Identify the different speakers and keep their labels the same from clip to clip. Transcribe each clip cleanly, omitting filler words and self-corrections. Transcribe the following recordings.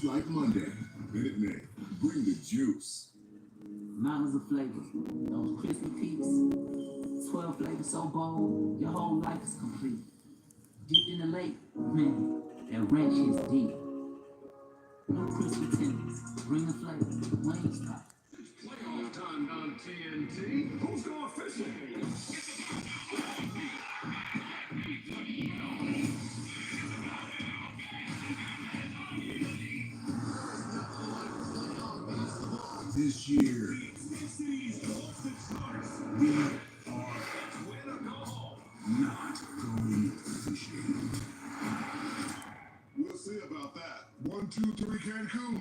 Speaker 1: like Monday. Minute Maid. Bring the juice.
Speaker 2: Mountains of flavors. Those crispy peaks. 12 flavors so bold, your whole life is complete. Dipped in the lake, man, that ranch is deep. No crispy tenders. Bring the flavor. Wingstop.
Speaker 3: Playoff time on TNT. Who's going fishing?
Speaker 1: This year, we are not going fishing. We'll see about that. 1, 2, 3, Cancun.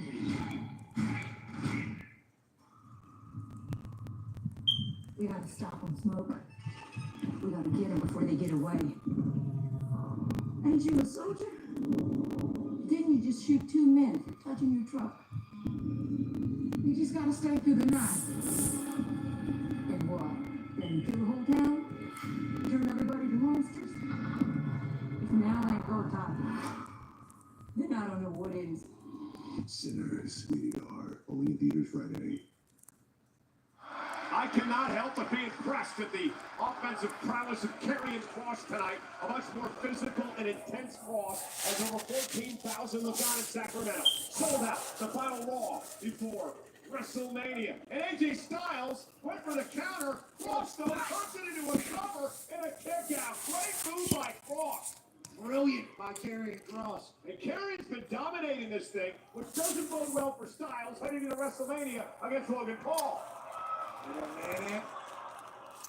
Speaker 4: We gotta stop them, Smoke. We gotta get them before they get away. Ain't you a soldier? Didn't you just shoot 2 men touching your truck? You just gotta stay through the night. And what? Then kill the whole town? Turn everybody to monsters? If now ain't go time, then I don't know what is.
Speaker 1: Sinners, we are only in theaters Friday.
Speaker 3: I cannot help but be impressed at the offensive prowess of Karrion Kross tonight. A much more physical and intense Kross as over 14,000 look on in Sacramento. Sold out the final Raw before WrestleMania. And AJ Styles went for the counter. Kross though turns it into a cover and a kick out. Great move by Kross. Brilliant by Karrion Kross. And Karrion's been dominating this thing, which doesn't bode well for Styles heading into WrestleMania against Logan Paul.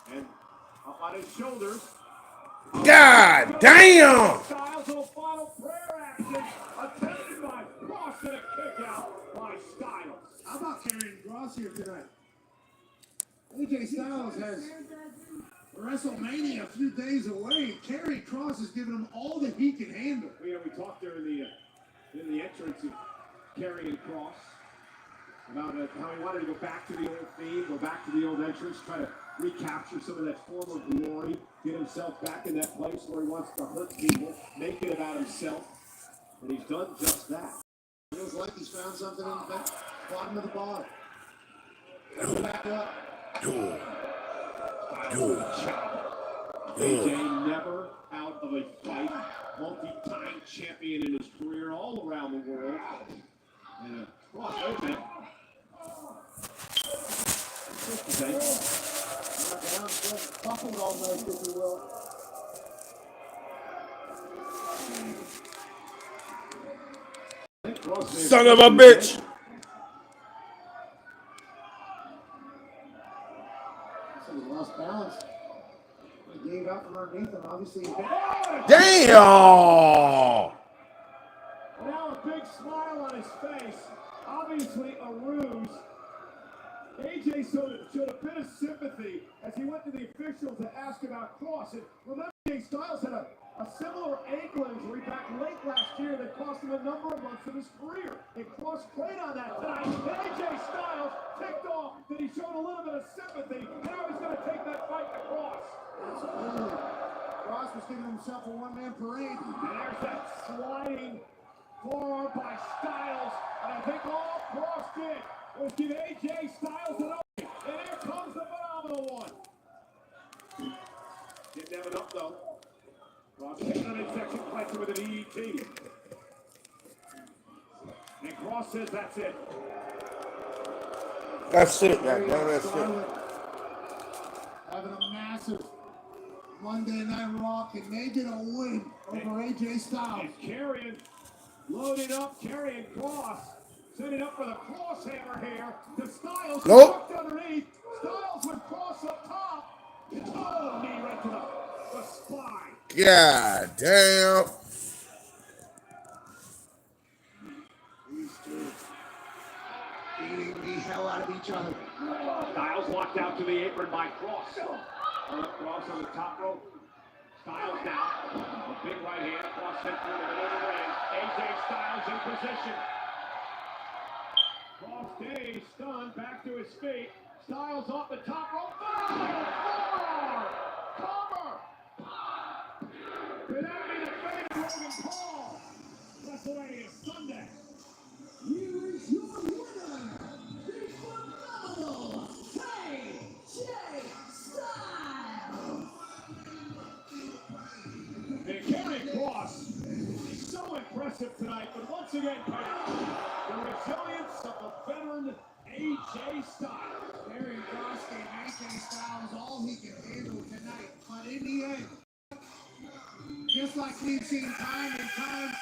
Speaker 3: And up on his shoulders.
Speaker 5: God damn!
Speaker 3: Styles on final prayer action. Attempted by Kross and a kick out by Styles.
Speaker 6: How about Karrion Kross here tonight? AJ Styles has WrestleMania a few days away. Karrion Kross is giving him all that he can handle.
Speaker 3: We talked there in the entrance of Karrion Kross about how he wanted to go back to the old theme, go back to the old entrance, try to recapture some of that former glory, get himself back in that place where he wants to hurt people, make it about himself, and he's done just that.
Speaker 6: Feels like he's found something in the bottom of the bottle. Back up.
Speaker 3: AJ never out of a fight, multi-time champion in his career all around the world. And Kross, wait a minute.
Speaker 6: Buckled almost, if you will.
Speaker 5: Son of a bitch!
Speaker 6: So he lost balance. He gave out from underneath him, obviously.
Speaker 5: Damn!
Speaker 3: Now a big smile on his face. Obviously a ruse. AJ showed a bit of sympathy as he went to the official to ask about Kross. And remember, AJ Styles had a similar ankle injury back late last year that cost him a number of months of his career. And Kross played on that tonight. And AJ Styles ticked off that he showed a little bit of sympathy. Now he's going to take that fight to Kross.
Speaker 6: Absolutely. Kross was giving himself a one-man parade.
Speaker 3: And there's that sliding forearm by Styles. And I think all Kross did was give AJ Styles an opening. And here comes the phenomenal one. Didn't have enough though. Kross taking an midsection, fights with an EET. And Kross says that's it.
Speaker 5: That's it, goddamn, that's it.
Speaker 6: Having a massive Monday Night Raw and made it a win over AJ Styles.
Speaker 3: And Karrion loaded up, Karrion Kross. Setting up for the cross hammer here. The Styles
Speaker 5: Nope.
Speaker 3: tucked underneath. Styles with Kross up top. Oh, knee right to the spine.
Speaker 5: God damn.
Speaker 6: These two beating the hell out of each other.
Speaker 3: Styles locked out to the apron by Kross. Kross on the top rope. Styles down. A big right hand. Kross sent through the middle of the ring. AJ Styles in position. Kross dazed, stunned, back to his feet. Styles off the top rope. Cover! Could that be the fate of Logan Paul? WrestleMania Sunday. Cross. So impressive tonight, but once again, the resilience of the veteran AJ Styles.
Speaker 6: Karrion Kross gave AJ Styles all he can handle tonight, but in the end, just like we've seen time and time.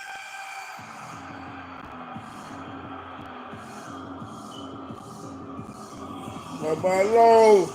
Speaker 5: Bye-bye, low.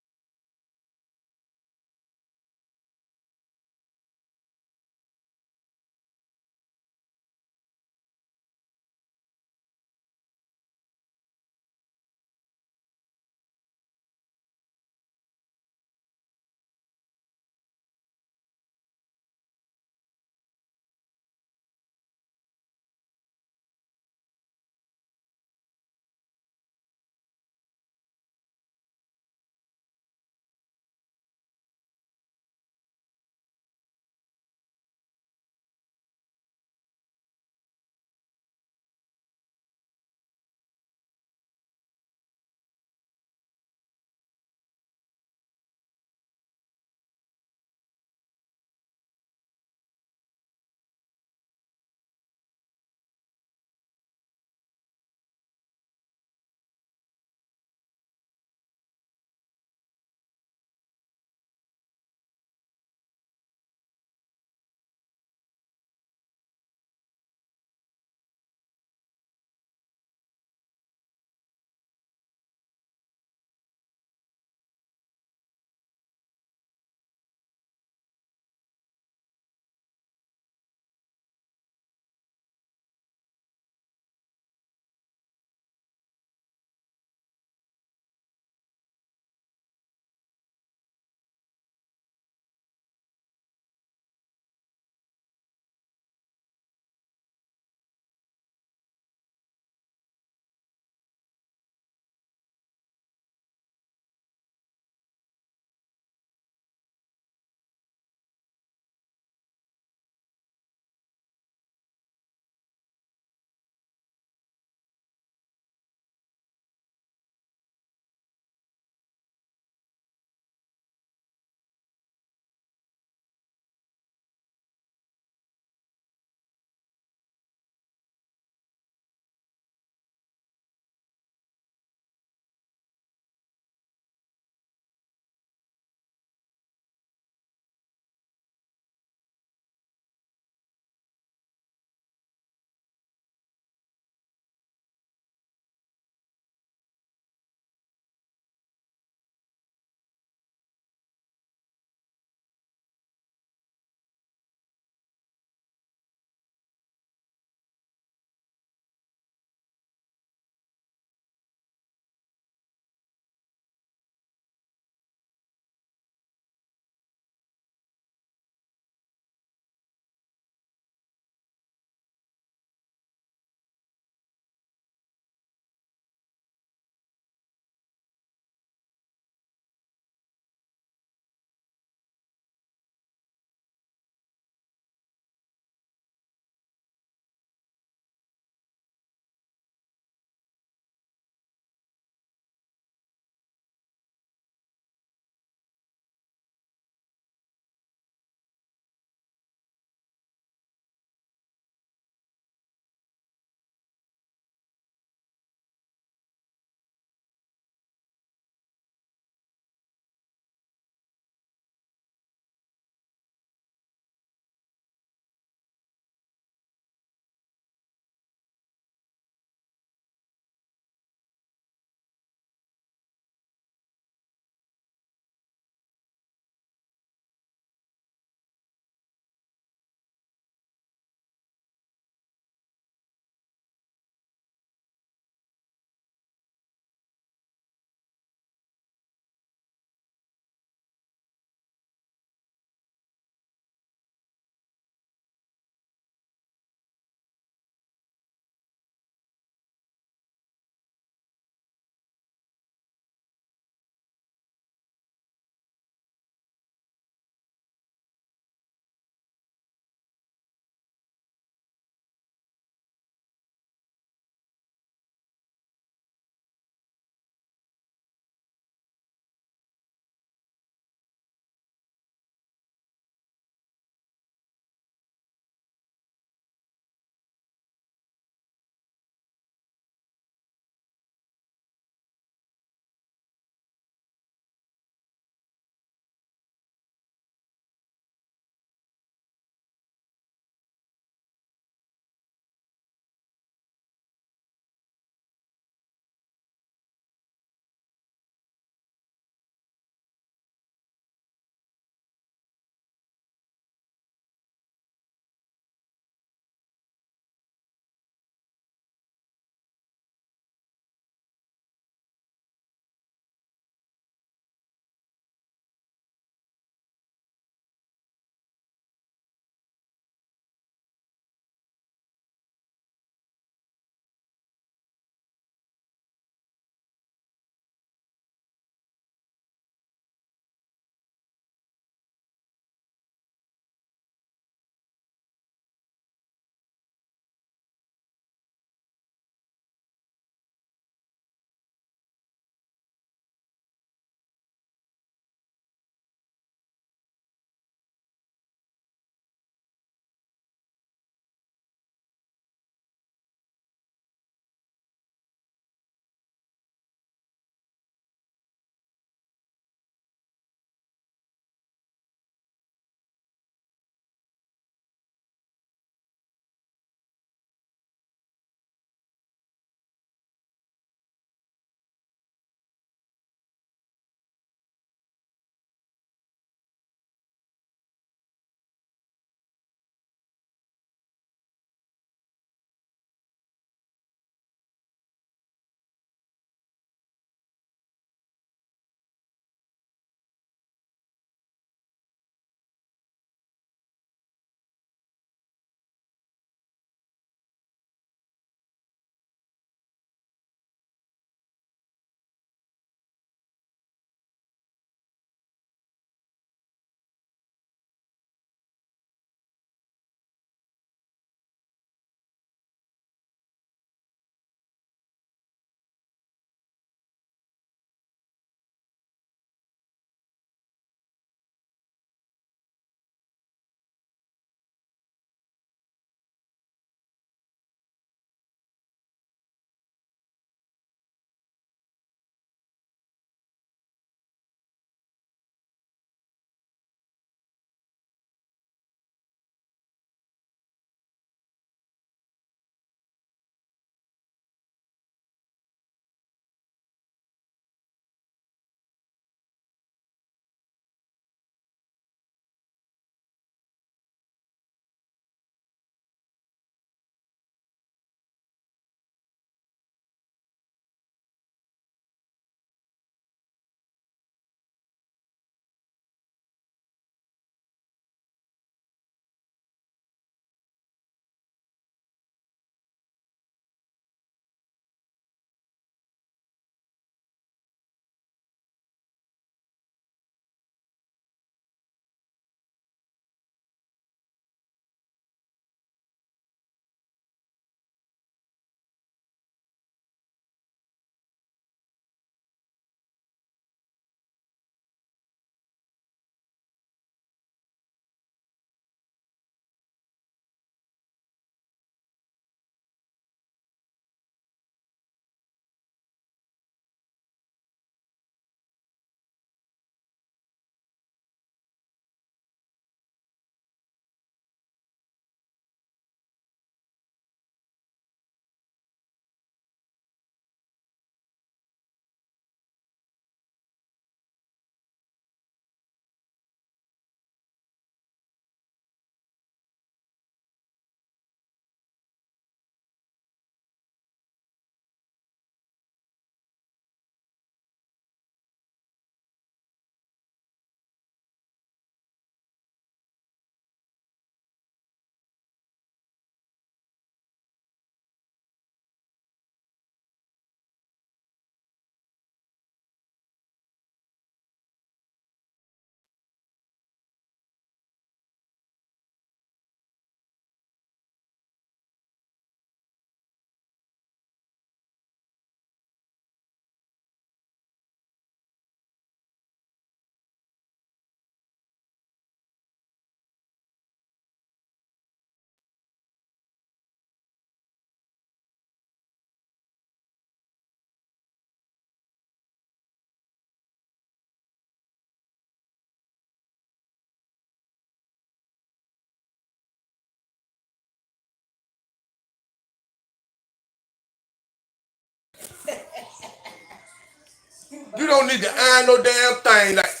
Speaker 5: don't need to iron no damn thing. Like,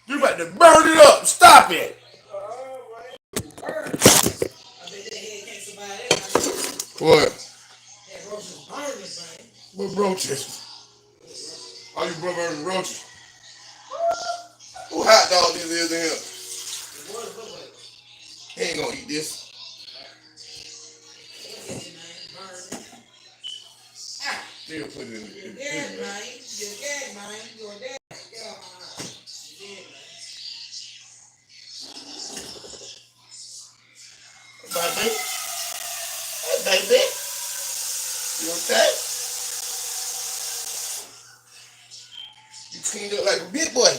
Speaker 5: you about to burn it up. Stop it. What? What roaches? Are you burning roaches? Who hot dog this is in here? He ain't gonna eat this. Still put it in the baby. Hey, baby. You okay? You cleaned up like a big boy.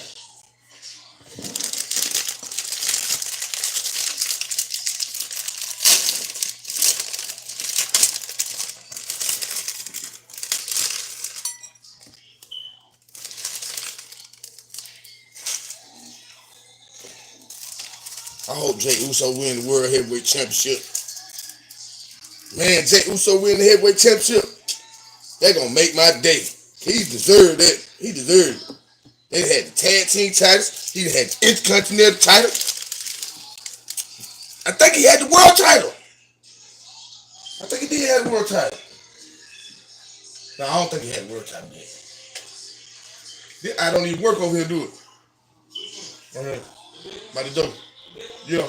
Speaker 5: I hope Jey Uso win the World Heavyweight Championship. Man, Jey Uso win the Heavyweight Championship. They're going to make my day. He deserved that. He deserved it. They had the tag team titles. He had the Intercontinental title. I think he had the world title. I think he did have the world title. No, I don't think he had the world title yet. I don't even work over here, do it. By the door. Yeah.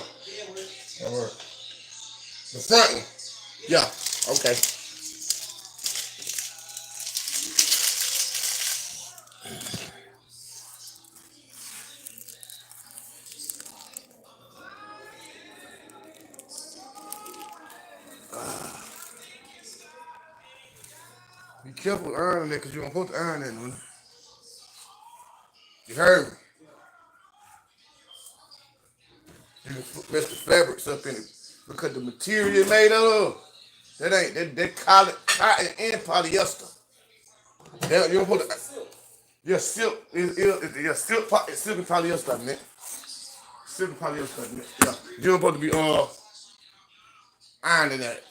Speaker 5: All right. The front one. Yeah. Okay. Be careful ironing that because you don't supposed to iron that one. You heard me. You can mess the fabrics up in it because the material made of that ain't that cotton and polyester. You don't put silk. It's silk and polyester, man. Silk and polyester, man. Yeah. You don't supposed to be ironing that.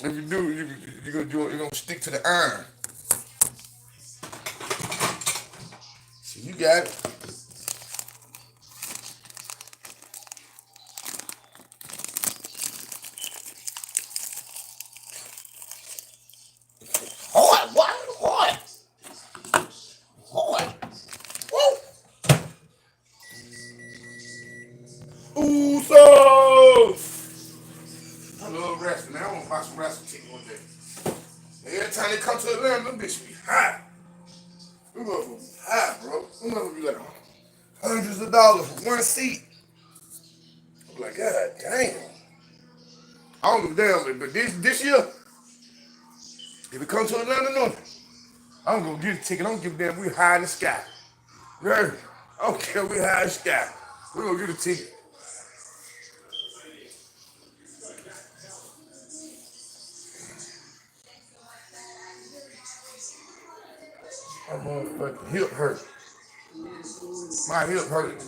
Speaker 5: If you do, you're gonna stick to the iron. So you got it. I love wrestling, man. I want to watch some wrestling team one day. Every time they come to Atlanta, them bitches be hot. Them motherfuckers be hot, bro. Them motherfuckers be like hundreds of dollars for one seat. I'm like, God damn. I don't give a damn, but this year, if it comes to Atlanta, no, I'm gonna get a ticket. I don't give a damn. We high in the sky. You heard me? I don't care. We high in the sky. We're gonna get a ticket. My motherfucking hip hurt. My hip hurt.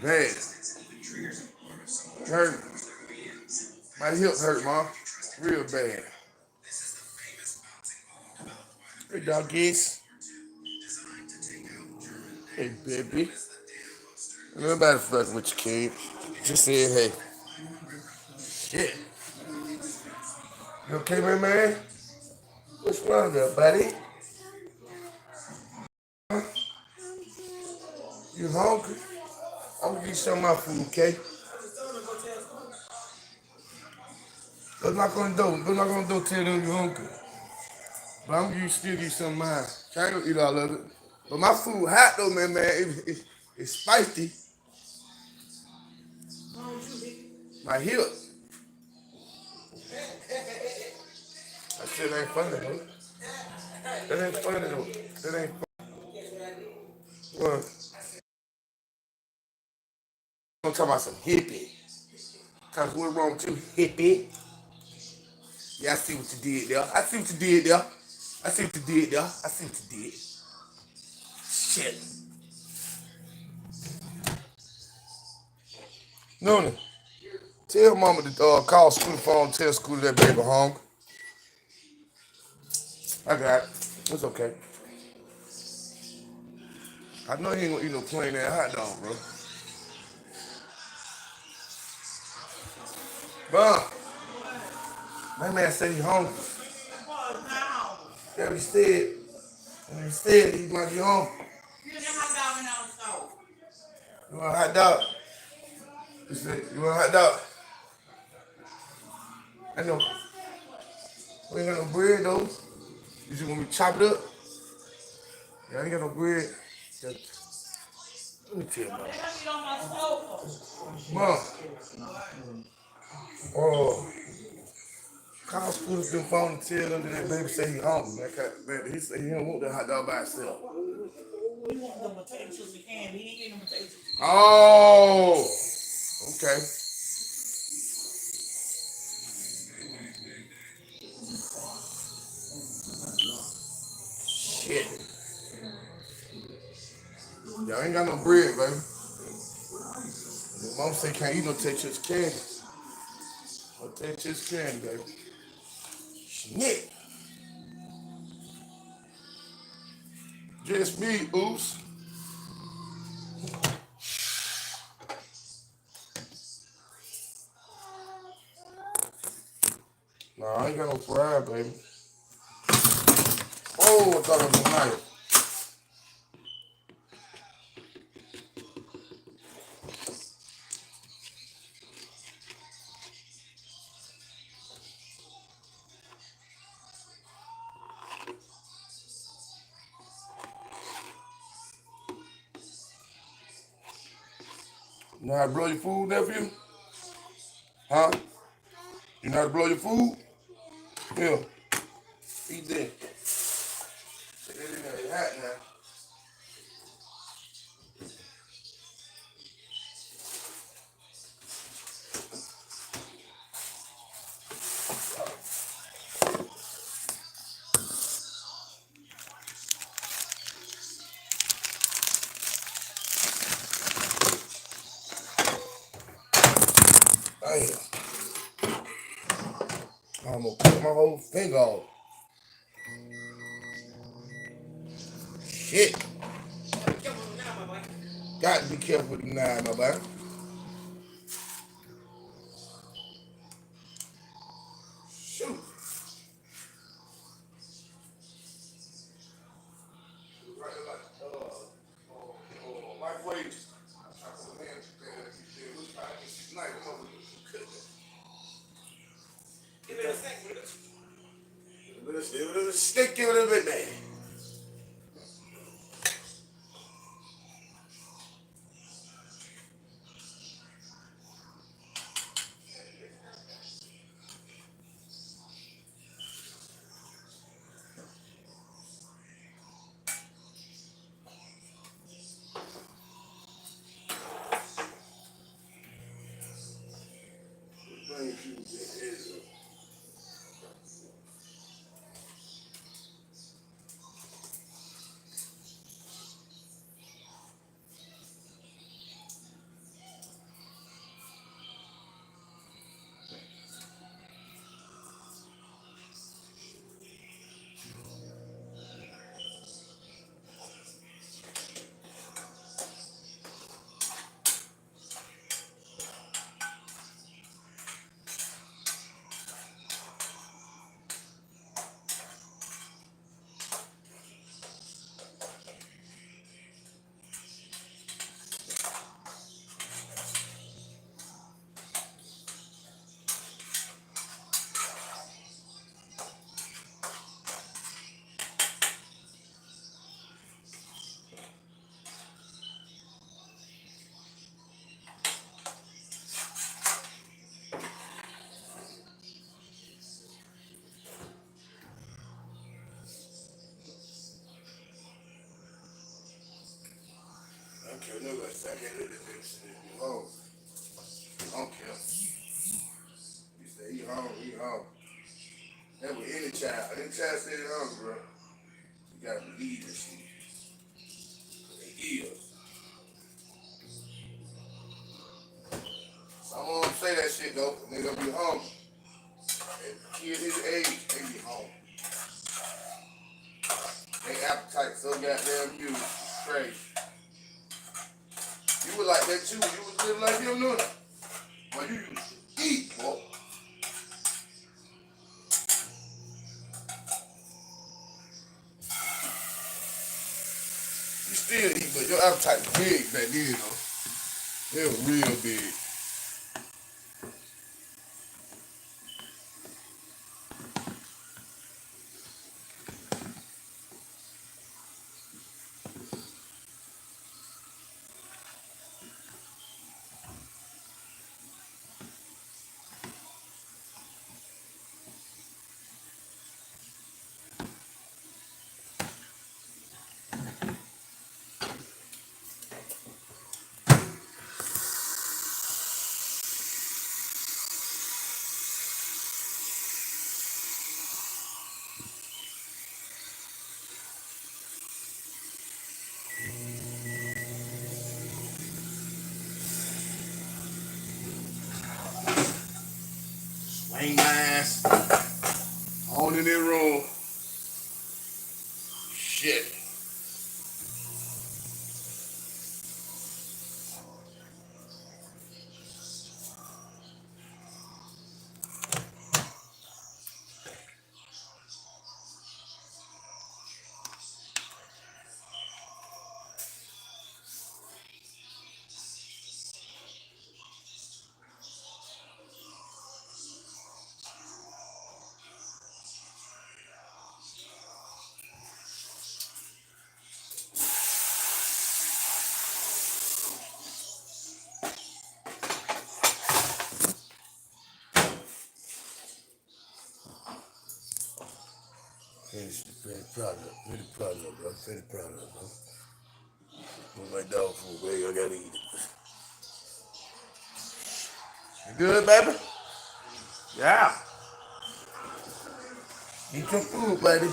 Speaker 5: Bad. Hurt. My hip hurt, Mom. Real bad. Hey, doggies. Hey, baby. Nobody fucking with you, kid. Just saying, hey. Shit. You okay, man? What's wrong there, buddy? You hungry? I'm gonna get you some of my food, okay? I'm not gonna do tell them you're hungry. But I'm gonna still get some of mine. I ain't gonna eat all of it. But my food hot though, man. It's spicy. My hip. That shit ain't funny though. That ain't funny though. That ain't funny. What? I'm talking about some hippie. Cause what's wrong with you, hippie? Yeah, I see what you did there. I see what you did there. I see what you did there. I see what you did. Shit. Noonie, tell mama to call school phone, tell school that baby home. I got it. It's okay. I know he ain't gonna eat no plain ass hot dog, bro. Bro, that man said he hungry. Yeah, he said. And he said he might be hungry. You want a hot dog? He said, you want a hot dog? I know. We ain't got no bread though. You just want me to chop it up? Yeah, I ain't got no bread. Yeah. Let me tell you about it. Mom. Oh. Call Scooter to the phone and tell them that that baby say he hungry. He said he don't want that hot dog by himself.
Speaker 7: We want the potato chips we can. He ain't getting the potato chips.
Speaker 5: Oh. Okay. Shit. Y'all ain't got no bread, baby. Your mom say can't eat no Texas candy. No Texas candy, baby. Shit. Just me, oops. Nah, I ain't got no fry, baby. Oh, I thought it was a knife. You know how to blow your food, nephew? Huh? You know how to blow your food? Yeah. Eat that. Put that in there. It's hot now. Damn. I'm gonna cut my whole finger off. Shit. Got to be careful with the knife, my boy. Shoot. Microwave. Give it a second. Give it a stick, give it a bit, man. I don't care nobody say I can't let this nigga home. I don't care. You say he home, he home. That with any child. Any child say they hungry, bro. You gotta believe this shit. They is. Some of them say that shit though. Nigga be hungry. And kid his age, they be hungry. so goddamn you. Straight. You was like that too. You was living like him, doing it. Boy, you used to eat, boy. You still eat, but your appetite was big back then, though. It was real big. Swing my ass on in that room. Shit. Very proud of it, bro. Very proud of it, bro. With my dog food, baby. I gotta eat it. You good, baby? Yeah. Eat your food, baby.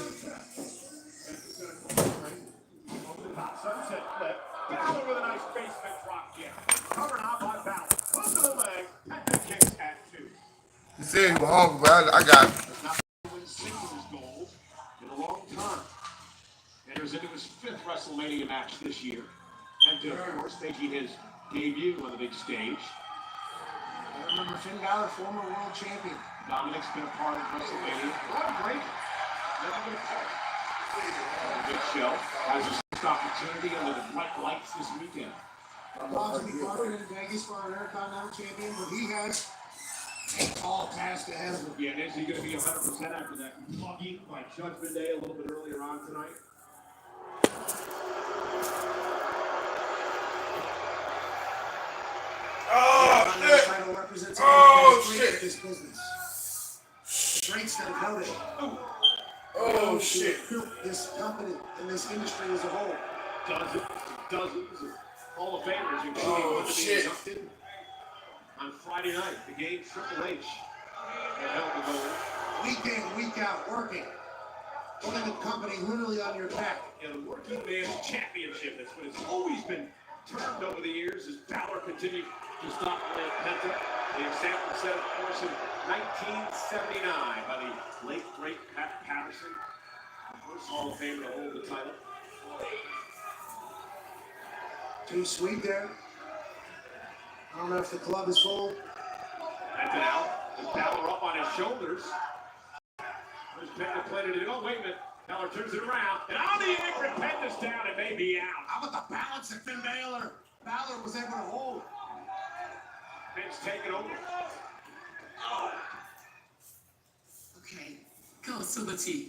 Speaker 3: Sunset flip. Bauer with a nice basement drop kick. Covered out by Bauer. Hook to the leg. And the kicks at 2.
Speaker 5: You said you were hungry, but I got it.
Speaker 3: Has not won singles gold in a long time. Enters into his 5th WrestleMania match this year. And of course, making his debut on the big stage.
Speaker 6: I remember Finn Balor, former world champion.
Speaker 3: Dominic's been a part of WrestleMania. What a great. Never been a part. A good show. Has his first opportunity under the bright lights this weekend.
Speaker 6: About to be confident in Vegas for an Intercontinental champion, but he has a tall task ahead of him.
Speaker 3: Yeah, and is he going to be 100% after that mugging by Judgment Day a little bit earlier on tonight?
Speaker 5: Oh,
Speaker 6: This
Speaker 5: shit.
Speaker 6: title represents
Speaker 5: Oh,
Speaker 6: a
Speaker 5: shit.
Speaker 6: this business. Strengths that have held it.
Speaker 5: Oh, shit.
Speaker 6: Built this company and this industry as a whole.
Speaker 3: Dozens of Hall of Famers, including
Speaker 5: Oh,
Speaker 3: one being
Speaker 5: shit.
Speaker 3: inducted on Friday night. The game Triple H had held the gold.
Speaker 6: Week in, week out, working. Putting the company literally on your back.
Speaker 3: In the working man's championship. That's what it's always been termed over the years as Balor continued to stop playing Penta. The example set, of course, in 1979 by the late, great Pat Patterson. The first Hall of Famer to hold the title.
Speaker 6: Too sweet there. I don't know if the club is full.
Speaker 3: That's it out. With Balor up on his shoulders. There's Penta planted it. Oh, wait a minute. Balor turns it around. And on the apron, Penta's down and may be out.
Speaker 6: How about the balance that Finn Balor was able to hold?
Speaker 3: Penta's taking over.
Speaker 2: Okay, go to the T.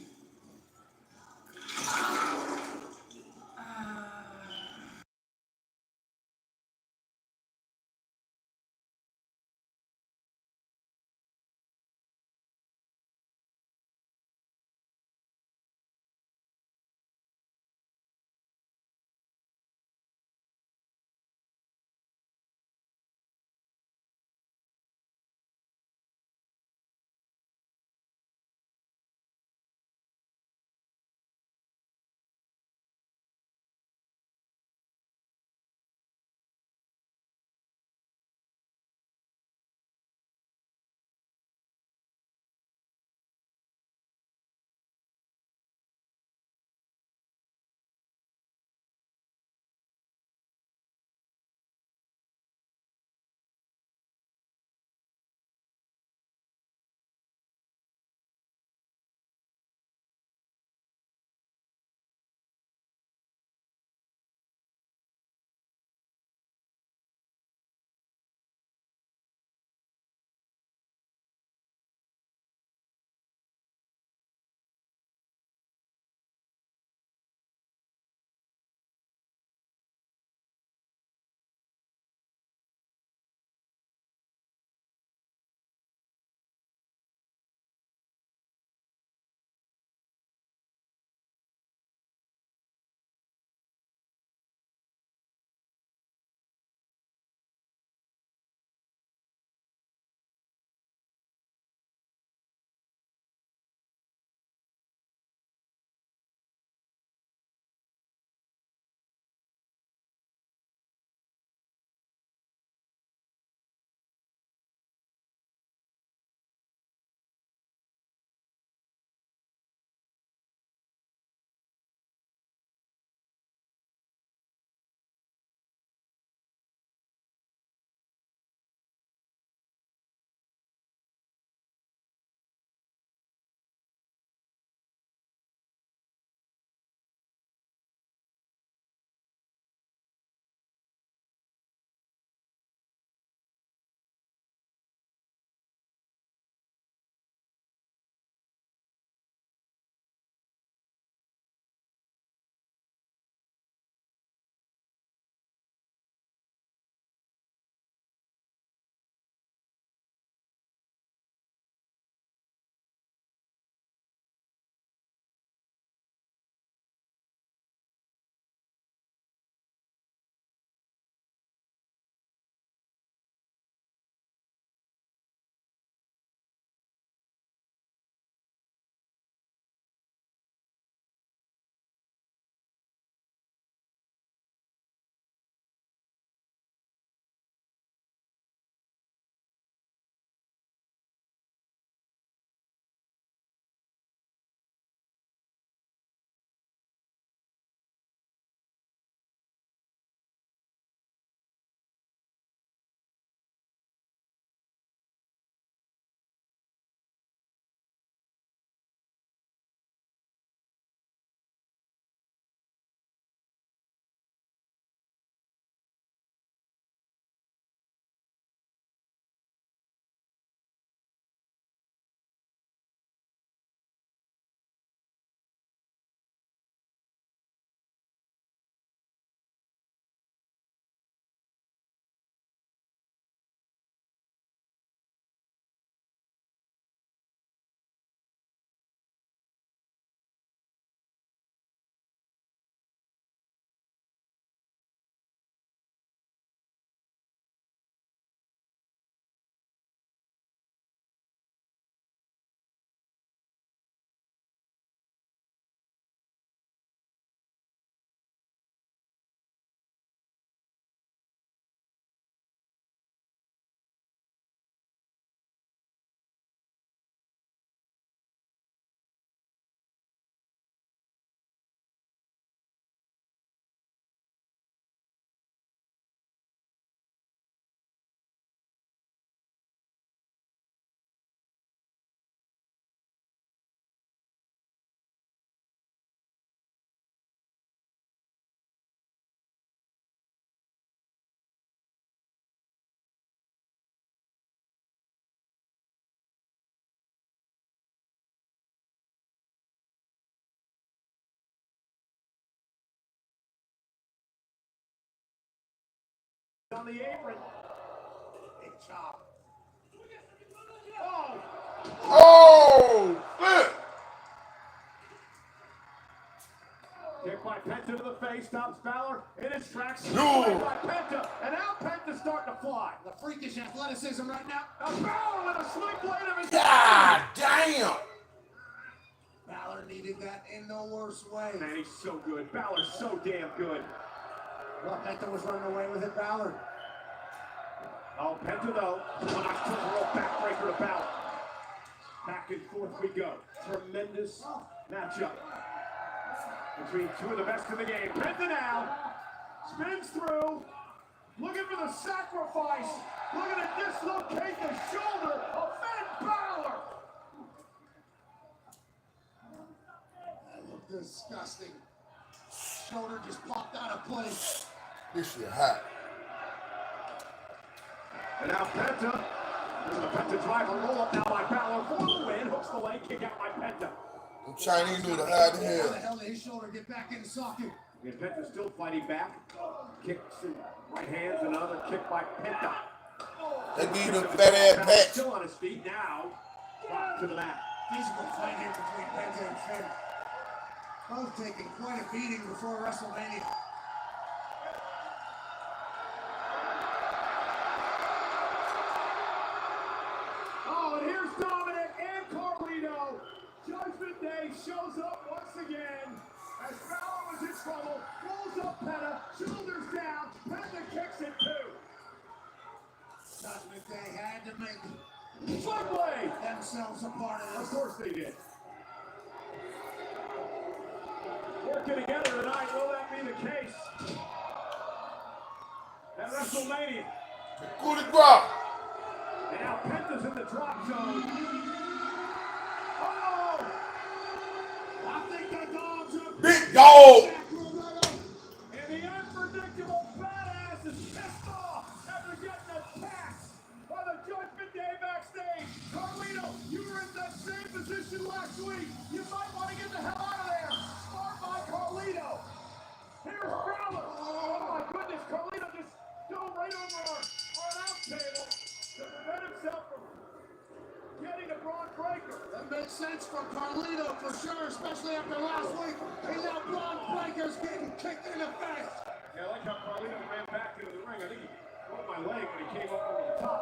Speaker 3: on the apron. Big chop. Oh!
Speaker 5: Oh, flip.
Speaker 3: Kick by Penta to the face, stops Balor in his tracks.
Speaker 5: No.
Speaker 3: By Penta, and now Penta's starting to fly.
Speaker 6: The freakish athleticism right now.
Speaker 3: Now Balor with a slick blade of his
Speaker 5: God damn.
Speaker 6: Balor needed that in the worst way.
Speaker 3: Man, he's so good. Balor's so damn good.
Speaker 6: Well, Penta was running away with it, Balor.
Speaker 3: Oh, Penta though. One October roll backbreaker to Balor. Back and forth we go. Tremendous matchup between two of the best in the game. Penta now spins through, looking for the sacrifice, looking to dislocate the shoulder of Finn Balor.
Speaker 6: That looked disgusting. Shoulder just popped out of place.
Speaker 5: This shit hot.
Speaker 3: And now Penta, there's the Penta driver roll up now by Balor for the win. Hooks the leg kick out by Penta.
Speaker 5: Them Chinese do the hide in
Speaker 6: How the
Speaker 5: here.
Speaker 6: hell did his shoulder get back in the socket?
Speaker 3: And Penta's still fighting back. Kicks and right hands, another kick by Penta.
Speaker 5: They give them fat ass
Speaker 3: Balor
Speaker 5: patch.
Speaker 3: still on his feet now. Back to the mat.
Speaker 6: Physical fight here between Penta and Finn. Both taking quite a beating before WrestleMania.
Speaker 3: Oh, and here's Dominic and Carlito. Judgment Day shows up once again. As Balor was in trouble, pulls up Penta, shoulders down, Penta kicks it too.
Speaker 6: Judgment Day had to make
Speaker 3: Slipway!
Speaker 6: themselves a part of
Speaker 3: Of
Speaker 6: this.
Speaker 3: course they did. Working together tonight, will that be the case? At WrestleMania.
Speaker 5: Coup de grace.
Speaker 3: And now Penta's in the drop zone. Oh!
Speaker 6: I think the dogs are
Speaker 5: Big dog.
Speaker 3: And the unpredictable badass is pissed off after getting attacked by the Judgment Day backstage. Carlito, you were in that same position last week. You might want to get the hell out of there. Smart by Carlito. Here's Balor. Oh my goodness, Carlito just dove right over our announce table to prevent himself from getting a Braun Breaker.
Speaker 6: That makes sense for Carlito for sure, especially after last week. He now Braun Breaker's getting kicked in the face.
Speaker 3: Yeah, I like how Carlito ran back into the ring. I think he broke my leg when he came up over the top.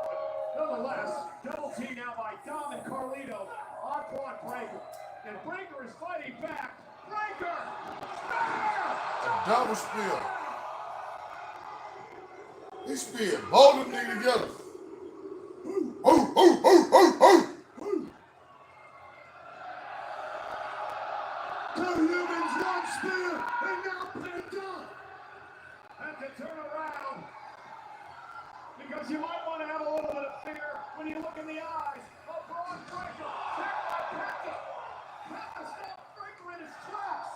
Speaker 3: But nonetheless, double team now by Dom and Carlito on Braun Breaker. And Breaker is fighting back. Breaker!
Speaker 5: Double spear. He speared both of them together. Oh, oh, oh, oh, oh.
Speaker 6: Two humans, one spear, and now Penta.
Speaker 3: And to turn around. Because you might want to have a little bit of fear when you look in the eyes of Braun Breaker. Check by Penta. Penta stopped Breaker in his tracks.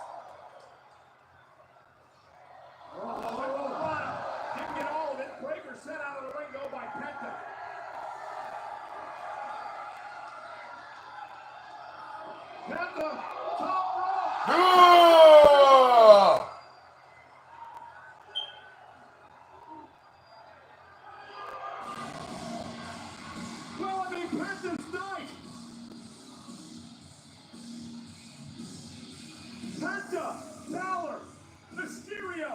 Speaker 3: Didn't get all of it. Breaker sent out of the ring, go by Penta. Penta, top rope.
Speaker 5: Yeah.
Speaker 3: Will it be Penta's night? Penta, Balor, Mysterio,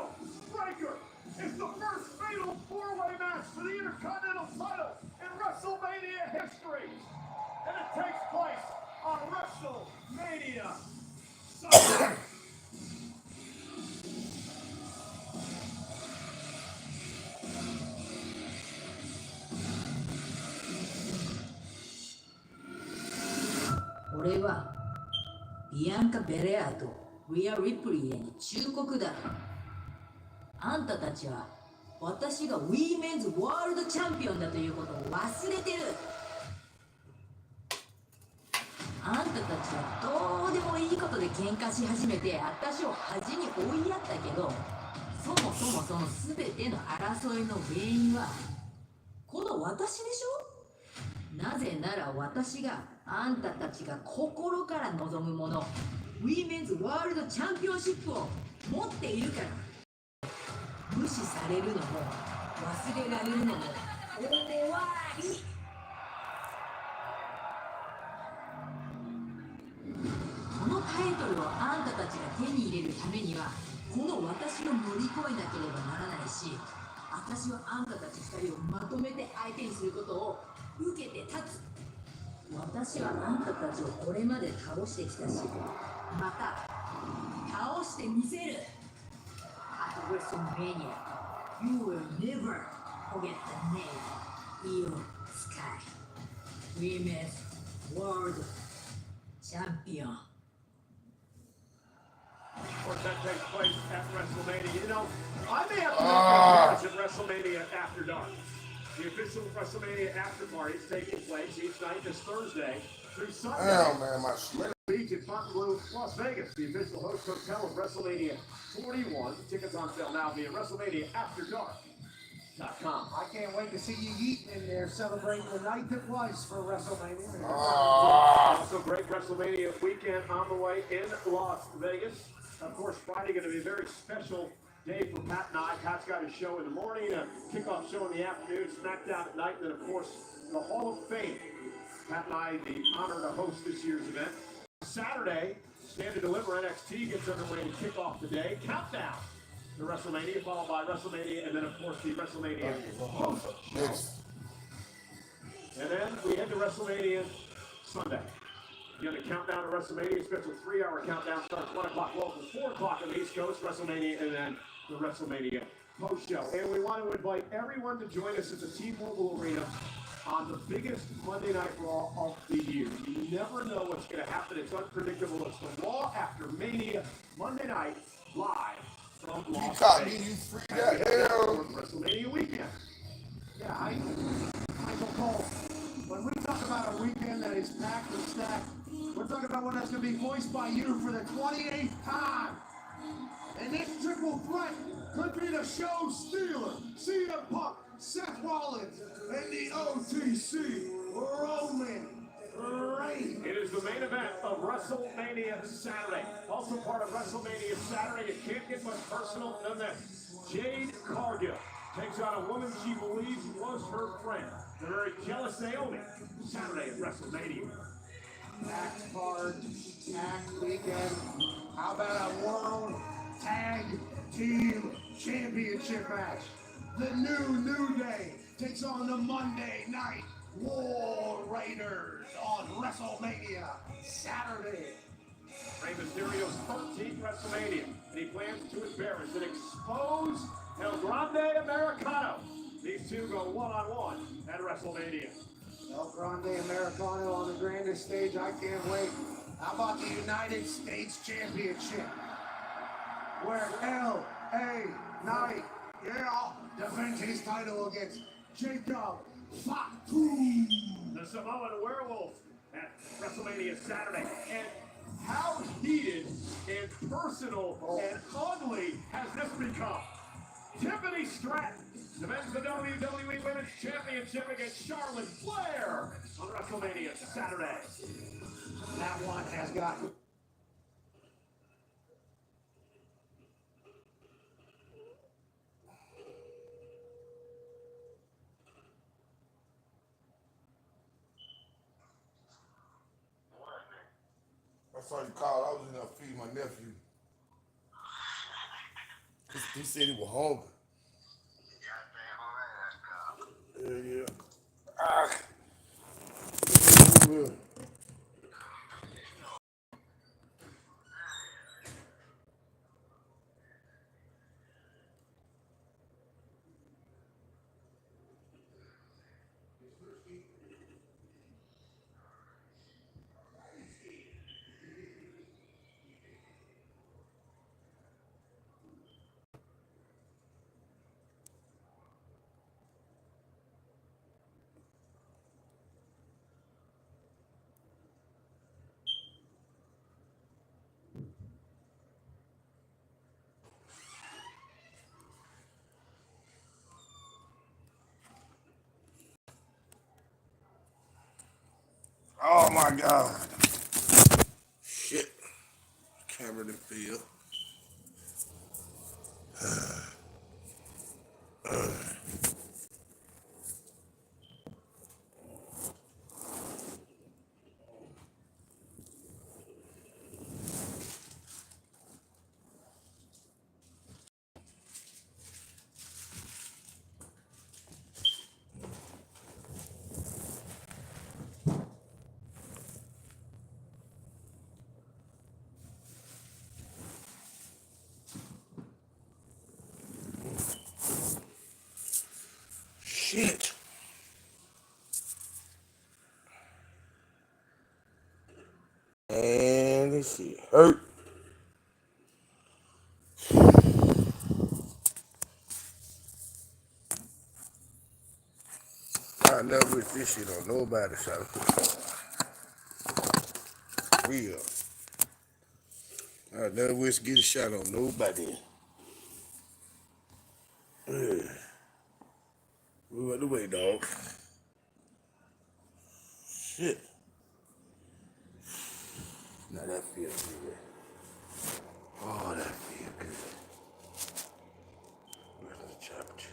Speaker 3: Breaker. It's the first fatal four-way match for the Intercontinental title in WrestleMania history. And it takes place on WrestleMania Sunday.
Speaker 8: 俺はビアンカ・ベレアとリア・リプリーへの忠告だ。あんたたちは私がウィーメンズワールドチャンピオンだということを忘れてる。あんたたちはどうでもいいことで喧嘩し始めて私を恥に追いやったけど、そもそもその全ての争いの原因はこの私でしょ。なぜなら私があんたたちが心から望むもの、ウィーメンズワールドチャンピオンシップを持っているから。無視されるのも忘れられるのも終わり。このタイトルをあんたたちが手に入れるためにはこの私を乗り越えなければならないし、私はあんたたち2人をまとめて相手にすることを受けて立つ。私はあんたたちをこれまで倒してきたし、また倒してみせる。At WrestleMania, you will never forget the name Io Sky, Women's World Champion.
Speaker 3: Of course, that takes place at WrestleMania. You know, I may have to watch at WrestleMania After Dark. The official WrestleMania after party is taking place each night this Thursday through Sunday.
Speaker 5: Damn, man, my sweat.
Speaker 3: Beach at Fontainebleau, Las Vegas, the official host hotel of WrestleMania 41. Tickets on sale now via WrestleManiaAfterDark.com.
Speaker 6: I can't wait to see you eating in there celebrating the night that was for WrestleMania.
Speaker 3: Also, great WrestleMania weekend on the way in Las Vegas. Of course, Friday going to be a very special day for Pat and I. Pat's got a show in the morning, a kickoff show in the afternoon, SmackDown at night, and then, of course, the Hall of Fame. Pat and I, the honor to host this year's event. Saturday, Stand to Deliver NXT gets underway to kick off the day. Countdown to WrestleMania, followed by WrestleMania, and then, of course, the WrestleMania post show. And then we head to WrestleMania Sunday. Again, the countdown to WrestleMania, special 3-hour countdown starts 1 o'clock local, 4 o'clock on the East Coast, WrestleMania, and then the WrestleMania post show. And we want to invite everyone to join us at the T-Mobile Arena on the biggest Monday Night Raw of the year. You never know what's going to happen. It's unpredictable. It's the Raw after Mania, Monday night, live from Las Vegas. WrestleMania weekend.
Speaker 6: Yeah, Michael Cole, when we talk about a weekend that is packed and stacked, we're talking about one that's going to be voiced by you for the 28th time. And this triple threat could be the show stealer, CM Punk, Seth Rollins, and the OTC, Roman Reigns.
Speaker 3: It is the main event of WrestleMania Saturday. Also part of WrestleMania Saturday. It can't get much personal than this. Jade Cargill takes on a woman she believes was her friend, the very jealous Naomi. Saturday at WrestleMania.
Speaker 6: Packed card, packed weekend. How about a World Tag Team Championship match? The New Day takes on the Monday Night War Raiders on WrestleMania Saturday.
Speaker 3: Rey Mysterio's 13th WrestleMania, and he plans to embarrass and expose El Grande Americano. These two go one-on-one at WrestleMania.
Speaker 6: El Grande Americano on the grandest stage. I can't wait. How about the United States Championship? Where L.A. Knight, defends his title against Jacob Fatu.
Speaker 3: The Samoan Werewolf at WrestleMania Saturday. And how heated and personal and ugly has this become? Tiffany Stratton defends the WWE Women's Championship against Charlotte Flair on WrestleMania Saturday.
Speaker 6: That one has got...
Speaker 5: I saw you call. I was in there feeding my nephew. He said he was hungry. Yeah. Yeah. Oh my God. Shit. Camera didn't feel. Shit. And this shit hurt. I never wish this shit on nobody, son. Real. I never wish getting shot on nobody. Move out the way, dog. Shit. Now that feels good. Oh, that feels good. Where's the chapter?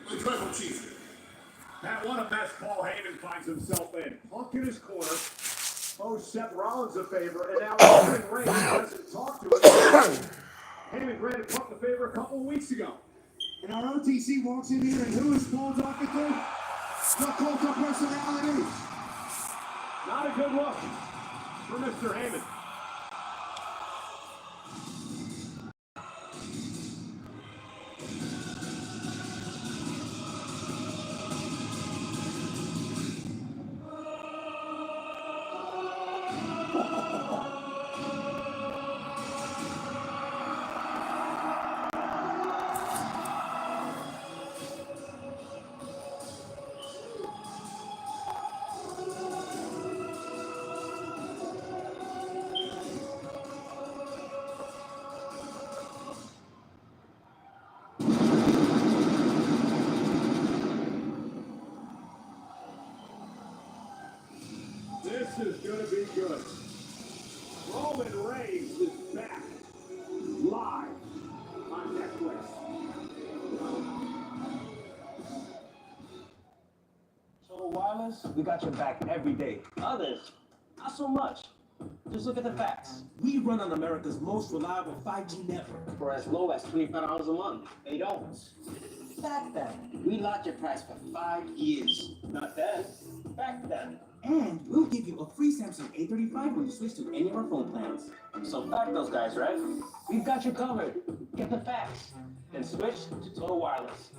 Speaker 3: The Tribal Chief. Pat, what a mess Paul Heyman finds himself in. Punk in his corner, owes Seth Rollins a favor, and now Roman Reigns doesn't talk to him. Heyman granted Punk a favor a couple of weeks ago.
Speaker 6: And our OTC walks in here, and who is Paul talking to? The cult of personality.
Speaker 3: Not a good look for Mr. Heyman. This is going to be good. Roman Reigns is back live on Netflix.
Speaker 9: So wireless, we got your back every day. Others, not so much. Just look at the facts. We run on America's most reliable 5G network for as low as $25 a month. They don't. Back then, we locked your price for 5 years. Not then. Back then. And we'll give you a free Samsung A35 when you switch to any of our phone plans. So back those guys, right? We've got you covered. Get the facts. Then switch to Total Wireless.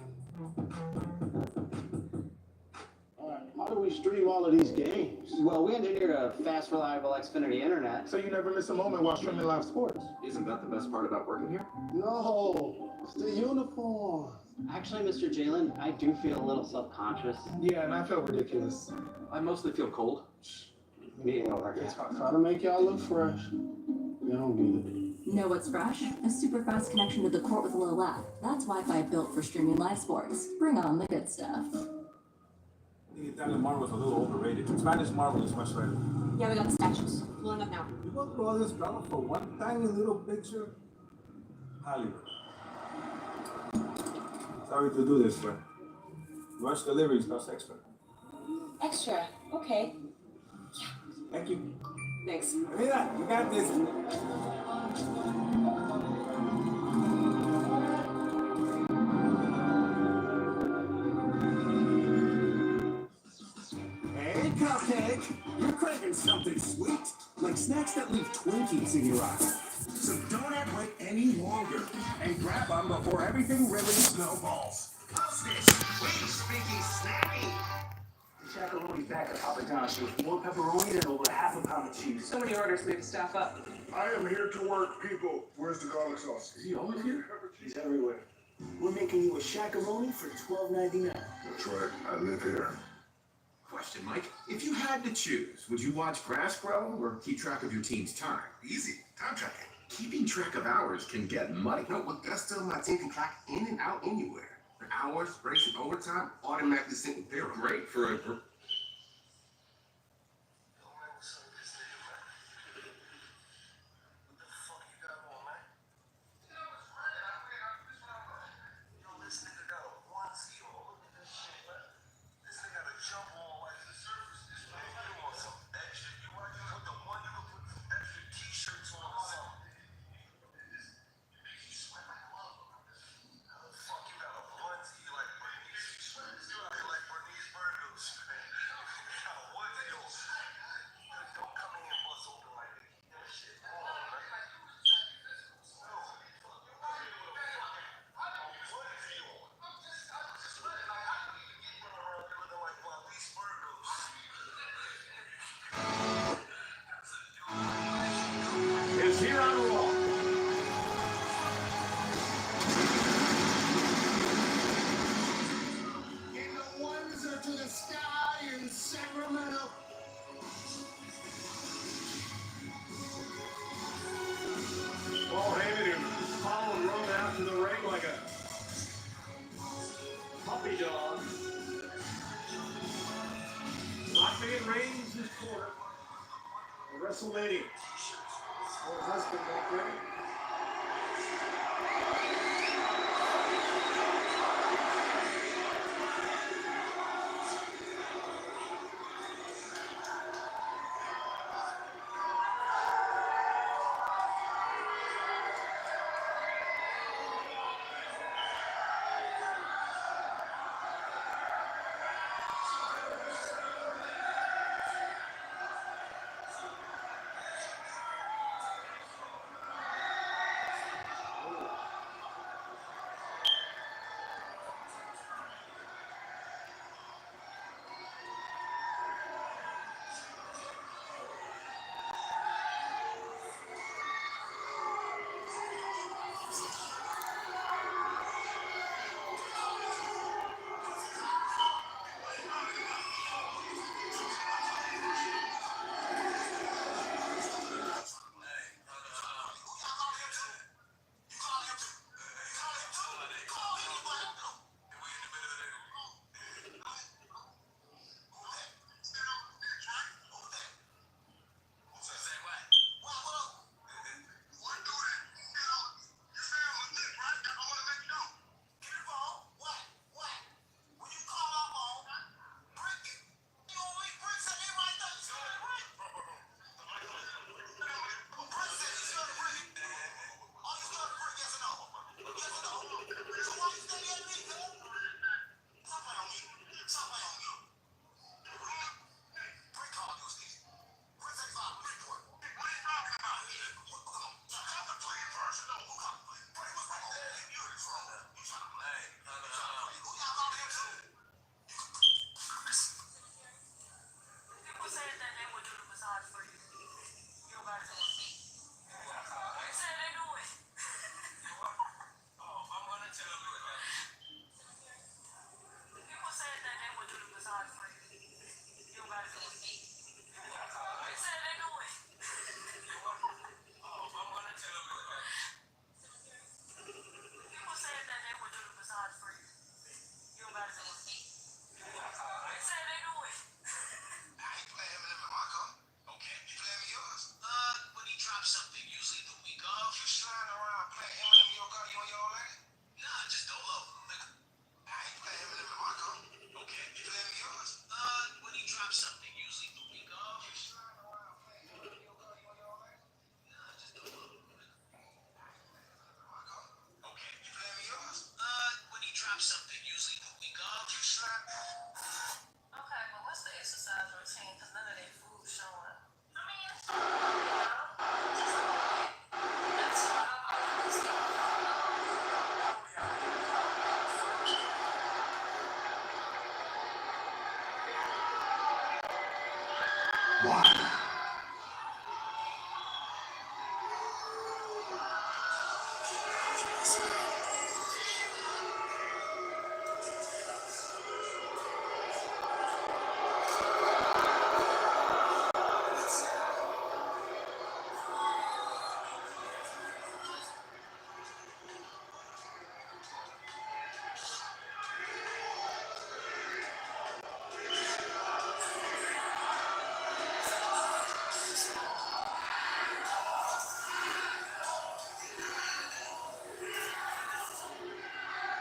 Speaker 6: How do we stream all of these games?
Speaker 9: Well, we engineered a fast, reliable Xfinity internet.
Speaker 10: So you never miss a moment while streaming live sports.
Speaker 9: Isn't that the best part about working here?
Speaker 6: No, it's the uniform.
Speaker 9: Actually, Mr. Jalen, I do feel a little self-conscious.
Speaker 10: Yeah, and I felt ridiculous.
Speaker 9: I mostly feel cold. Meeting over here.
Speaker 6: Try to make y'all look fresh. You don't get it.
Speaker 11: Know what's fresh? A super fast connection to the court with a low lag. That's Wi-Fi built for streaming live sports. Bring on the good stuff.
Speaker 12: I think Italian marble is a little overrated. Spanish marble is much better.
Speaker 11: Yeah, we got the statues. Pulling up now.
Speaker 12: You go through all this drama for one tiny little picture? Hollywood. Sorry to do this, but rush deliveries cost extra.
Speaker 11: Extra. Okay.
Speaker 12: Thank you.
Speaker 11: Thanks.
Speaker 12: Mira, you got this.
Speaker 3: Hey, Cupcake, you're craving something sweet, like snacks that leave Twinkies in your eye. So don't act like any longer, and grab them before everything really snowballs. How's this? Wait, speaking snacky.
Speaker 9: Chacaroni's back at Papa John's with more pepperoni and over half a pound of cheese.
Speaker 13: So many orders, we have to staff up.
Speaker 5: I am here to work, people. Where's the garlic sauce?
Speaker 9: Is he always here? He's everywhere. We're making you a shakaroni for $12.99.
Speaker 5: That's right. I live here.
Speaker 14: Question, Mike. If you had to choose, would you watch Grass Grow or keep track of your team's time?
Speaker 5: Easy. Time tracking.
Speaker 14: Keeping track of hours can get muddy.
Speaker 10: No, but that's still my team can track in and out anywhere. For hours, breaks, and overtime, automatically synced there.
Speaker 14: Great for a group.
Speaker 3: Champion reigns his corner. WrestleMania. Her husband back there.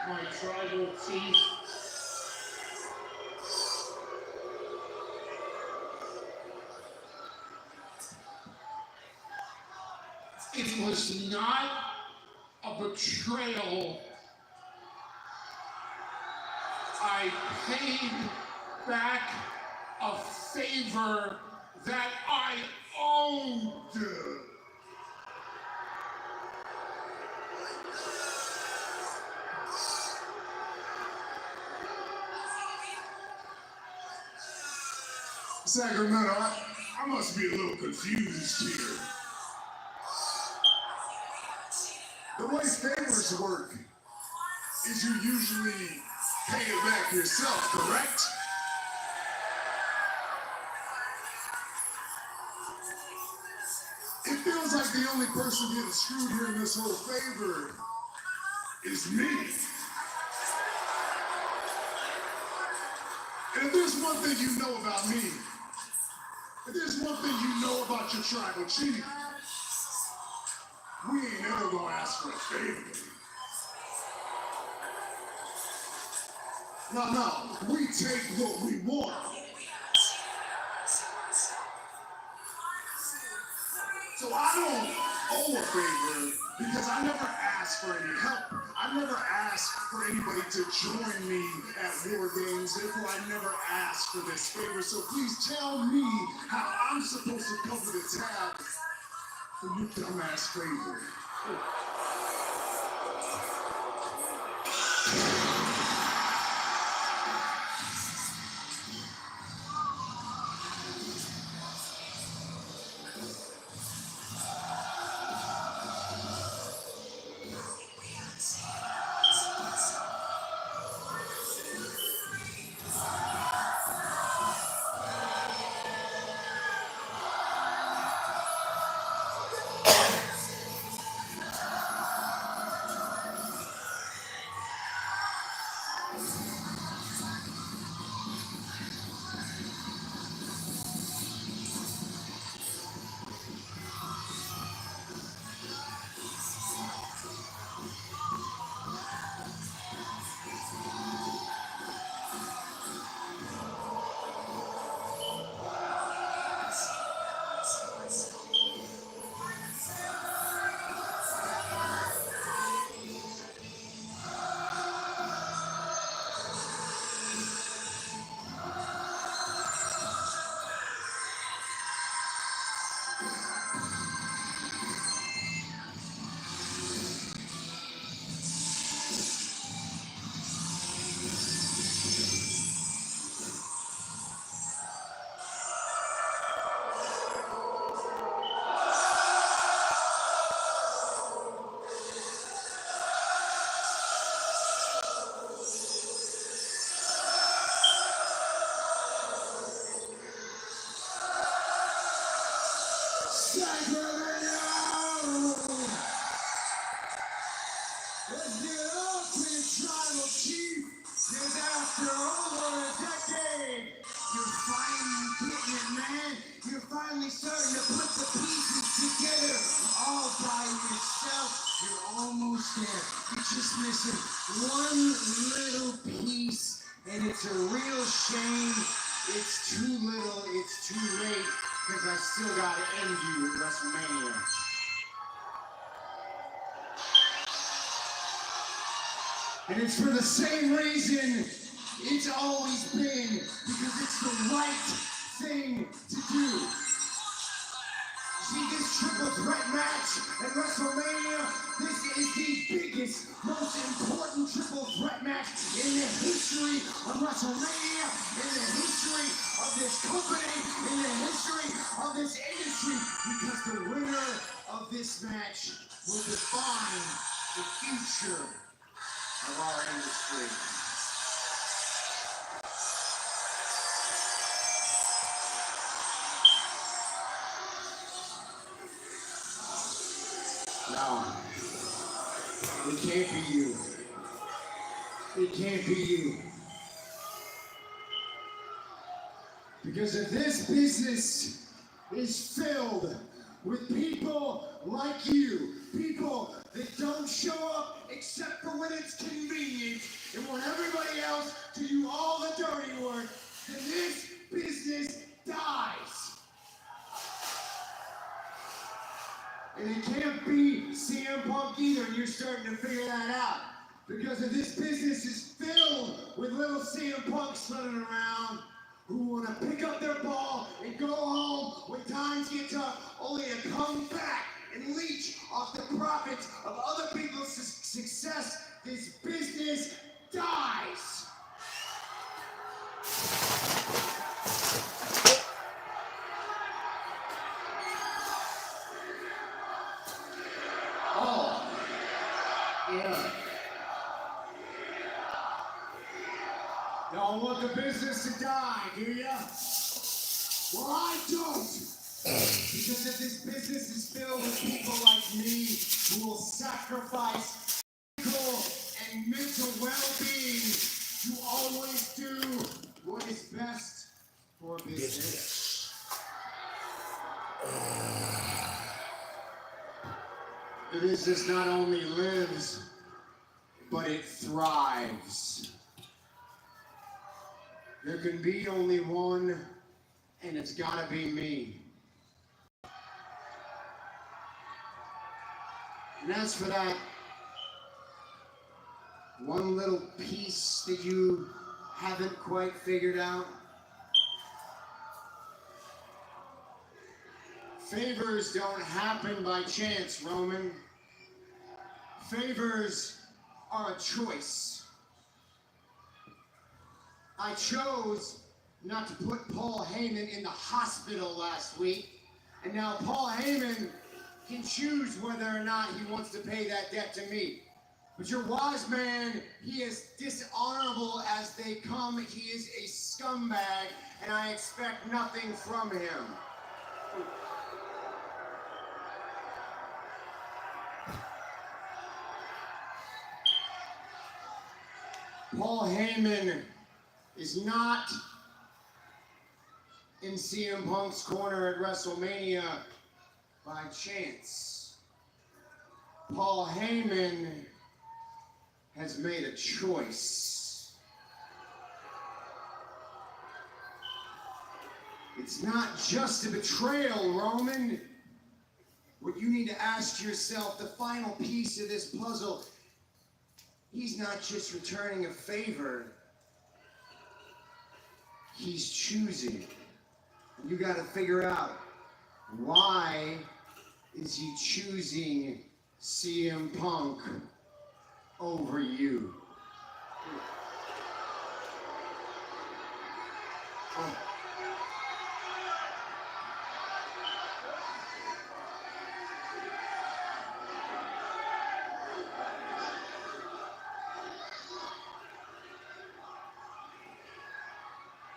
Speaker 13: My tribal chief. It was not a betrayal. I paid back a favor that I owed.
Speaker 5: Sacramento, I must be a little confused here. The way favors work is you usually pay it back yourself, correct? It feels like the only person getting screwed here in this whole favor is me. And if there's one thing you know about me,
Speaker 13: If there's one thing you know about your tribal chief, we ain't never gonna ask for a favor. No, we take what we want. So I don't owe a favor because I never asked for any help. I never asked for anybody to join me at War Games. Therefore, I never asked for this favor. So please tell me how I'm supposed to cover the tab for your dumbass favor. Let's get up to the tribal chief, 'cause after over a decade, you're finally getting it, man. You're finally starting to put the pieces together all by yourself. You're almost there. You're just missing one little piece, and it's a real shame. It's too little, it's too late, because I still gotta end you at WrestleMania. And it's for the same reason it's always been, because it's the right thing to do. See, this triple threat match at WrestleMania, this is the biggest, most important triple threat match in the history of WrestleMania, in the history of this company, in the history of this industry, because the winner of this match will define the future of our industry. No, it can't be you. It can't be you. Because if this business is filled with people like you, people that don't show up except for when it's convenient and want everybody else to do all the dirty work, then this business dies. And it can't be CM Punk either, and you're starting to figure that out. Because if this business is filled with little CM Punks running around who want to pick up their ball and go home when times get tough, only to come back and leech off the profits of other people's success, this business dies. Oh, yeah. Don't want the business to die, do ya? Well, I don't. Because if this business is filled with people like me who will sacrifice physical and mental well-being to always do what is best for business. The business not only lives, but it thrives. There can be only one, and it's gotta be me. And as for that one little piece that you haven't quite figured out, favors don't happen by chance, Roman. Favors are a choice. I chose not to put Paul Heyman in the hospital last week, and now Paul Heyman can choose whether or not he wants to pay that debt to me. But your wise man, he is dishonorable as they come. He is a scumbag, and I expect nothing from him. Paul Heyman is not in CM Punk's corner at WrestleMania by chance. Paul Heyman has made a choice. It's not just a betrayal, Roman. What you need to ask yourself, the final piece of this puzzle, he's not just returning a favor, he's choosing. You gotta figure out, why is he choosing CM Punk over you? Oh.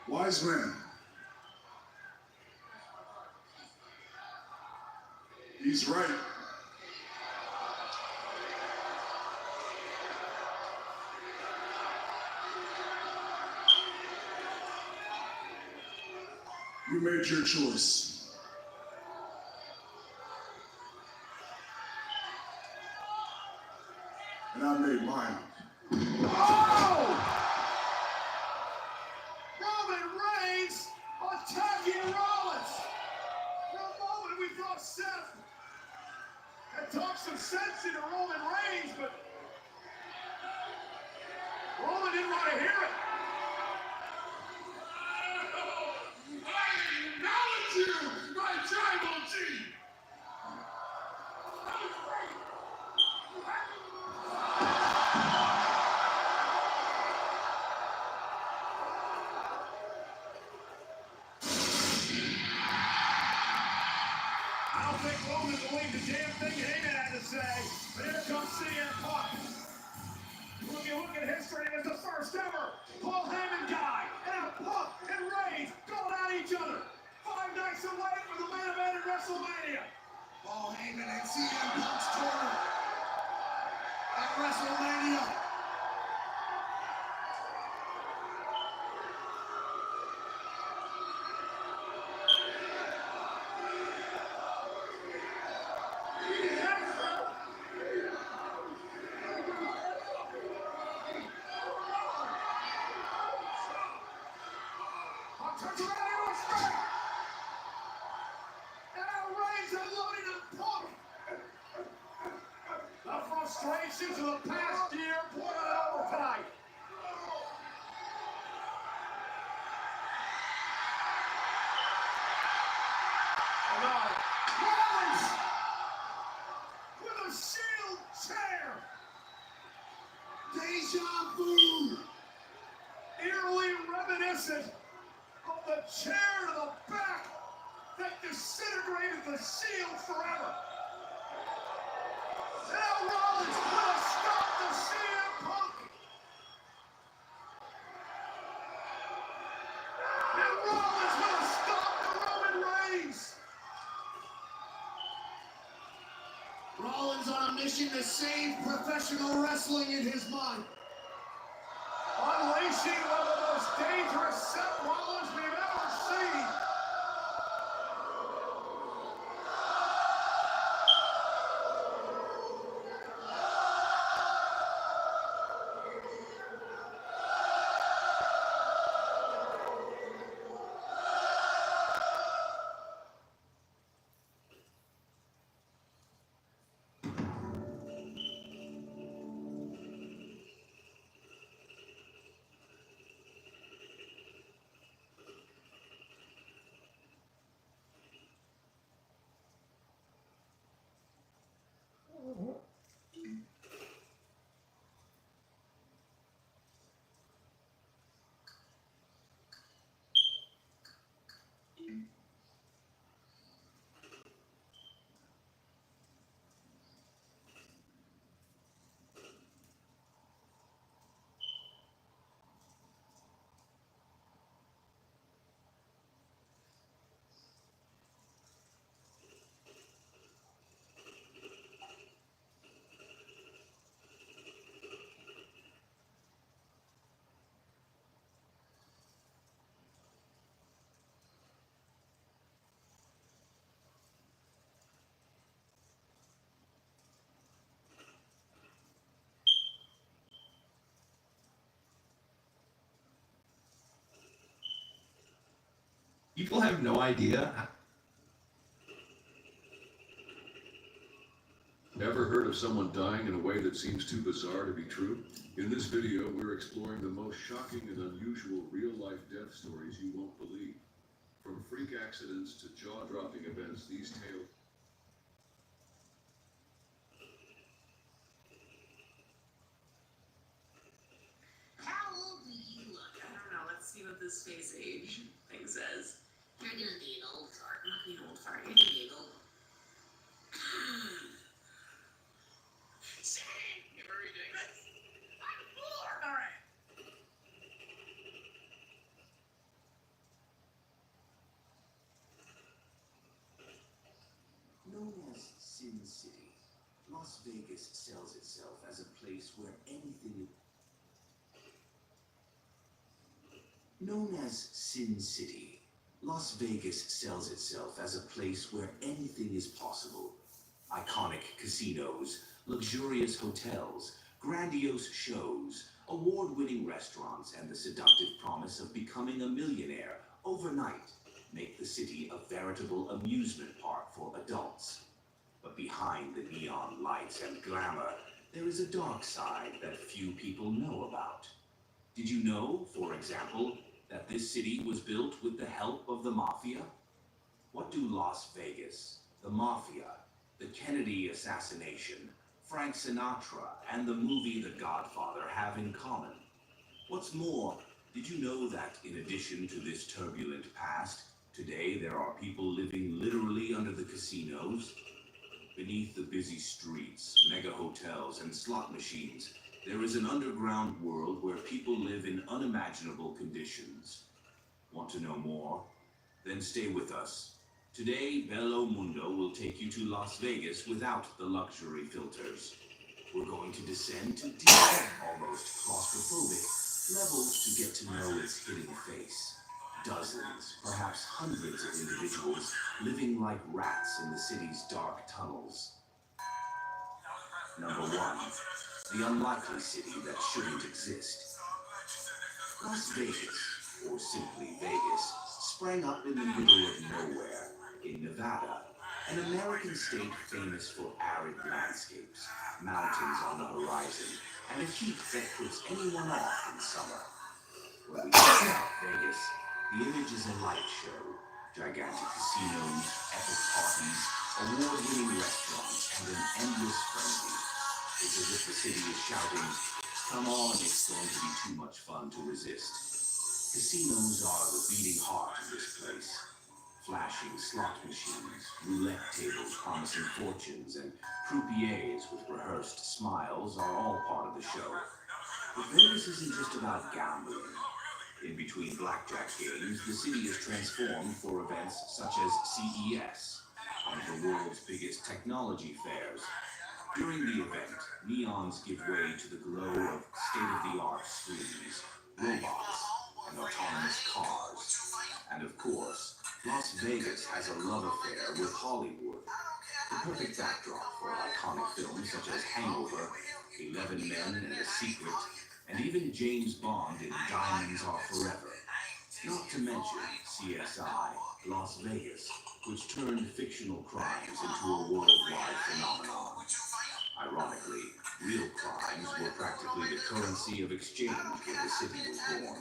Speaker 1: Wise man. He's right. You made your choice. And I made mine.
Speaker 3: Oh! Roman Reigns attacking Rollins. For a moment we thought Seth had talked some sense into Roman Reigns, but Roman didn't want to hear it.
Speaker 5: I acknowledge you, my tribal chief.
Speaker 3: I don't think Roman believed the damn thing Heyman had to say, but here comes CM Punk. If you look at history, it's the first ever Paul Heyman guy and a Punk and Reigns going at each other. 5 nights away from the main event at WrestleMania.
Speaker 13: Paul Heyman and CM Punk's corner at WrestleMania.
Speaker 3: Turns around and goes straight. And now Reigns unloading on Punk. The frustrations of the past year poured out over tonight. And now Rollins with a shield chair.
Speaker 13: Deja vu.
Speaker 3: Eerily reminiscent of the chair to the back that disintegrated the Shield forever. Now Rollins will stop the CM Punk. And Rollins will stop the Roman Reigns.
Speaker 13: Rollins on a mission to save professional wrestling in his mind.
Speaker 3: Unleashing one of the most dangerous Seth Rollins we've ever seen.
Speaker 14: People have no idea.
Speaker 15: Ever heard of someone dying in a way that seems too bizarre to be true? In this video, we're exploring the most shocking and unusual real-life death stories you won't believe. From freak accidents to jaw-dropping events, these tales...
Speaker 8: How old do you look? I don't know. Let's see what this face age thing says. You're gonna be an old fart. I'm not gonna be an old fart. You're gonna be an old.
Speaker 16: Known as Sin City, Las Vegas sells itself as a place where anything... Known as Sin City, Las Vegas sells itself as a place where anything is possible. Iconic casinos, luxurious hotels, grandiose shows, award-winning restaurants, and the seductive promise of becoming a millionaire overnight make the city a veritable amusement park for adults. But behind the neon lights and glamour, there is a dark side that few people know about. Did you know, for example, that this city was built with the help of the Mafia? What do Las Vegas, the Mafia, the Kennedy assassination, Frank Sinatra, and the movie The Godfather have in common? What's more, did you know that in addition to this turbulent past, today there are people living literally under the casinos? Beneath the busy streets, mega hotels, and slot machines, there is an underground world where people live in unimaginable conditions. Want to know more? Then stay with us. Today, Bello Mundo will take you to Las Vegas without the luxury filters. We're going to descend to deep, almost claustrophobic levels to get to know its hidden face. Dozens, perhaps hundreds of individuals living like rats in the city's dark tunnels. Number 1. The unlikely city that shouldn't exist. Las Vegas, or simply Vegas, sprang up in the middle of nowhere, in Nevada, an American state famous for arid landscapes, mountains on the horizon, and a heat that puts anyone off in summer. When we talk about Vegas, the image is a light show, gigantic casinos, epic parties, award-winning restaurants, and an endless frenzy. It's as if the city is shouting, "Come on, it's going to be too much fun to resist." Casinos are the beating heart of this place. Flashing slot machines, roulette tables promising fortunes, and croupiers with rehearsed smiles are all part of the show. But Vegas isn't just about gambling. In between blackjack games, the city is transformed for events such as CES, one of the world's biggest technology fairs. During the event, neons give way to the glow of state-of-the-art screens, robots, and autonomous cars. And of course, Las Vegas has a love affair with Hollywood, the perfect backdrop for iconic films such as Hangover, 11 Men and a Secret, and even James Bond in Diamonds Are Forever. Not to mention CSI, Las Vegas, which turned fictional crimes into a worldwide phenomenon. Ironically, real crimes were practically the currency of exchange when the city was born.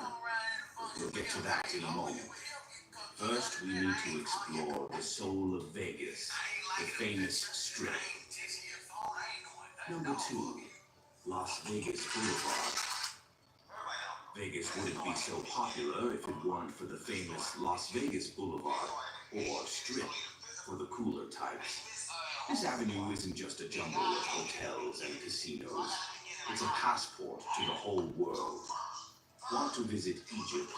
Speaker 16: We'll get to that in a moment. First, we need to explore the soul of Vegas, the famous Strip. Number 2, Las Vegas Boulevard. Vegas wouldn't be so popular if it weren't for the famous Las Vegas Boulevard, or Strip, for the cooler types. This avenue isn't just a jumble of hotels and casinos. It's a passport to the whole world. Want to visit Egypt?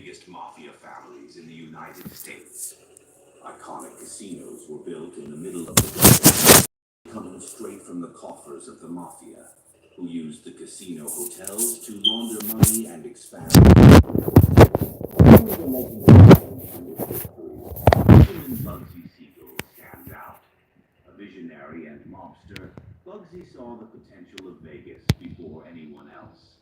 Speaker 16: biggest mafia families in the United States. Iconic casinos were built in the middle of the desert, coming straight from the coffers of the mafia, who used the casino hotels to launder money and expand. Even Bugsy Siegel stands out. A visionary and mobster, Bugsy saw the potential of Vegas before anyone else.